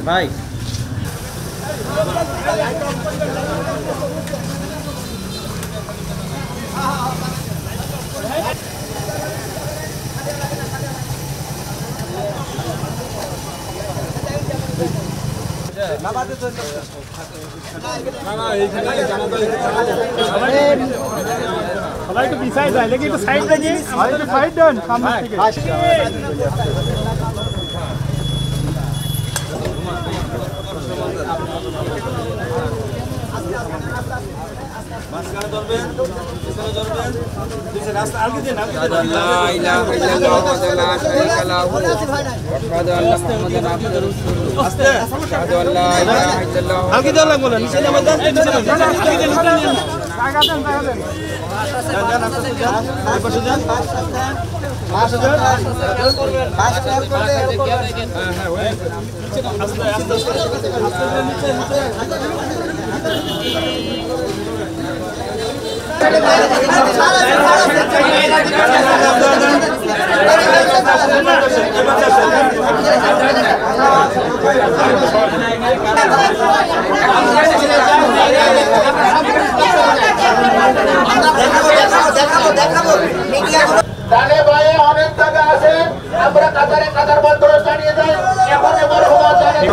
ভাই সবাই একটু পিছায় যায় লেগে একটু সাইড থেকে সাইড দেন সামনে থেকে মাঝখানে ধরবেন পিছনে ধরবেন পিছনে রাস্তা আগে দেন আগে লা ইলাহা ইল্লাল্লাহ ওয়া লা শারীকা লাহু আশহাদু আন্না মুহাম্মাদান আবদুহু ওয়া রাসূলুহু আস্তে আশহাদু আল্লা ইলাহা ইল্লাল্লাহ আগে দেন লাগবে না নিচে নামে দেন জায়গা দেন জায়গা দেন পাশে যান ডানে বায়ে অনেক জায়গা আছে, আমরা কাতারে কাতার বন্ধ জানিয়ে দেয়। এখন মরহুমা জানিয়ে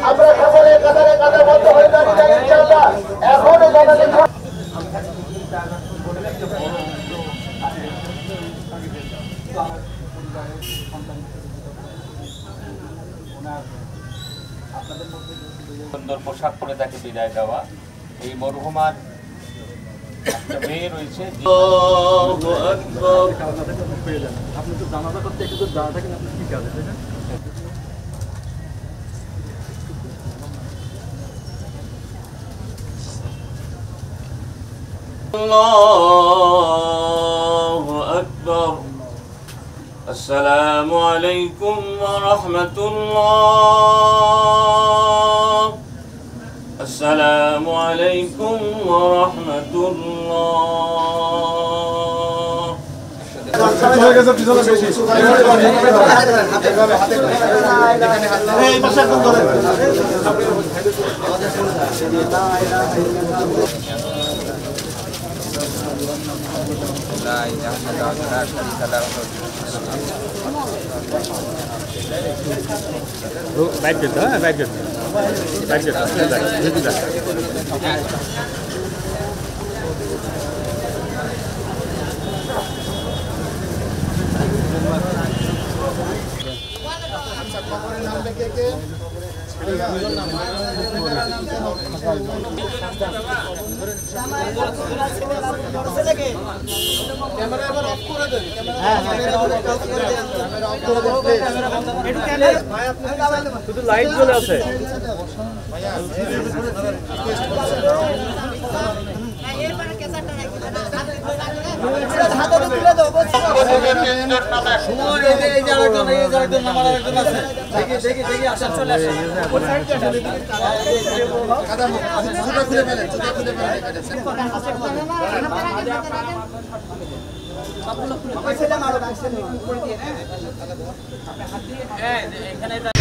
আমরা সকলে কাতারে কাতার বন্ধ হয়ে দাঁড়িয়ে ইনশাআল্লাহ। এখন জানালে সুন্দর পোশাক পরে তাকে বিদায় দেওয়া। এই মরহুমার একটা মেয়ে রয়েছে। আপনি তো জানাজা করতে একটু জানা থাকেন আপনি কি কাজে তাই না আল্লাহু আকবার। আসসালামু আলাইকুম ওয়া রাহমাতুল্লাহ। আসসালামু আলাইকুম ওয়া রাহমাতুল্লাহ। লা ইলাহা ইল্লাল্লাহ ওয়া লা শারীকা লাহু বাইক করতে হ্যাঁ বাইক করতে শুধু লাইট জ্বলে আছে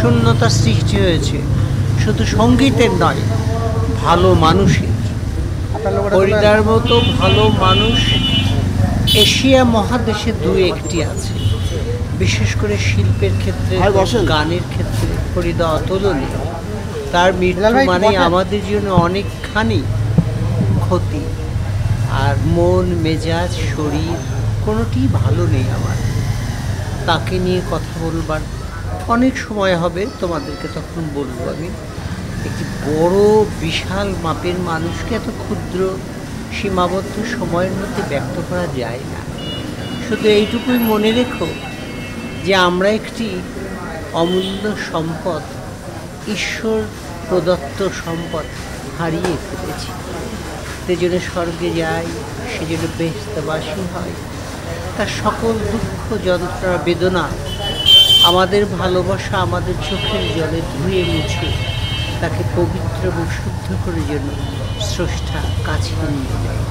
শূন্যতার সৃষ্টি হয়েছে শুধু সঙ্গীতের নয়, ভালো মানুষের। হরিদার মতো ভালো মানুষ এশিয়া মহাদেশে দু একটি আছে, বিশেষ করে শিল্পের ক্ষেত্রে, গানের ক্ষেত্রে ফরিদা অতুলনীয়। তার মৃত্যু মানে আমাদের জন্য অনেকখানি ক্ষতি, আর মন মেজাজ শরীর কোনোটি ভালো নেই আমার। তাকে নিয়ে কথা বলবার অনেক সময় হবে, তোমাদেরকে তখন বলবো আমি। একটি বড় বিশাল মাপের মানুষকে এত ক্ষুদ্র সীমাবদ্ধ সময়ের মধ্যে ব্যক্ত করা যায় না। শুধু এইটুকুই মনে রেখো যে আমরা একটি অমূল্য সম্পদ, ঈশ্বর প্রদত্ত সম্পদ হারিয়ে ফেলেছি। সে যেন স্বর্গে যায়, সে যেন বেহেশতবাসী হয়, তার সকল দুঃখ যন্ত্রণা বেদনা আমাদের ভালোবাসা আমাদের চোখের জলে ধুয়ে মুছে তাকে পবিত্র এবং শুদ্ধ করে যেন স্রষ্টা কাছে নিয়ে যায়।